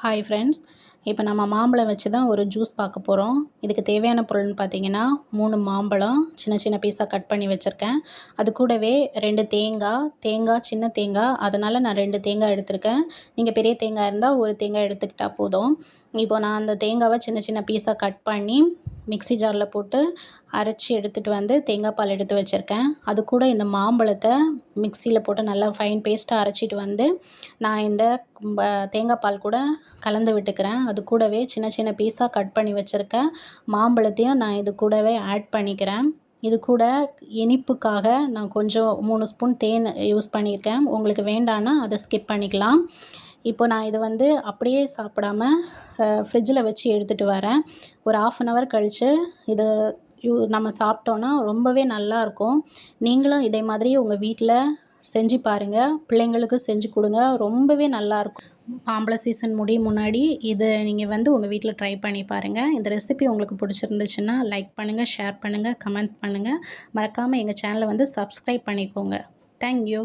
Hi friends, இப்போ நம்ம மாம்பழம் வச்சு தான் ஒரு ஜூஸ் பார்க்க போகிறோம். இதுக்கு தேவையான பொருள்னு பார்த்தீங்கன்னா 3 மாம்பழம் சின்ன சின்ன பீஸாக கட் பண்ணி வச்சுருக்கேன். அது கூடவே 2 தேங்காய் சின்ன தேங்காய், அதனால் நான் 2 தேங்காய் எடுத்திருக்கேன். நீங்கள் பெரிய தேங்காய் இருந்தால் ஒரு தேங்காய் எடுத்துக்கிட்டால் போதும். இப்போ நான் அந்த தேங்காவை சின்ன சின்ன பீஸாக கட் பண்ணி மிக்ஸி ஜாரில் போட்டு அரைச்சி எடுத்துகிட்டு வந்து தேங்காய் பால் எடுத்து வச்சுருக்கேன். அது கூட இந்த மாம்பழத்தை மிக்ஸியில் போட்டு நல்லா ஃபைன் பேஸ்ட்டாக அரைச்சிட்டு வந்து நான் இந்த தேங்காய் பால் கூட கலந்து விட்டுக்கிறேன். அது கூடவே சின்ன சின்ன பீஸாக கட் பண்ணி வச்சுருக்க மாம்பழத்தையும் நான் இது கூடவே ஆட் பண்ணிக்கிறேன். இது கூட இனிப்புக்காக நான் கொஞ்சம் 3 ஸ்பூன் தேன் யூஸ் பண்ணியிருக்கேன். உங்களுக்கு வேண்டான்னா அதை ஸ்கிப் பண்ணிக்கலாம். இப்போ நான் இது வந்து அப்படியே சாப்பிடாம ஃப்ரிட்ஜில் வச்சு எடுத்துகிட்டு வரேன். ஒரு 1/2 அன் ஹவர் கழித்து இதை நம்ம சாப்பிட்டோன்னா ரொம்பவே நல்லாயிருக்கும். நீங்களும் இதே மாதிரி உங்கள் வீட்டில் செஞ்சு பாருங்கள். பிள்ளைங்களுக்கு செஞ்சு கொடுங்க. ரொம்பவே நல்லாயிருக்கும். மாம்பழ சீசன் முடியும் முன்னாடி இதை நீங்கள் வந்து உங்கள் வீட்டில் ட்ரை பண்ணி பாருங்கள். இந்த ரெசிபி உங்களுக்கு பிடிச்சிருந்துச்சுன்னா லைக் பண்ணுங்கள், ஷேர் பண்ணுங்கள், கமெண்ட் பண்ணுங்கள். மறக்காமல் எங்கள் சேனலை வந்து சப்ஸ்கிரைப் பண்ணிக்கோங்க. Thank you.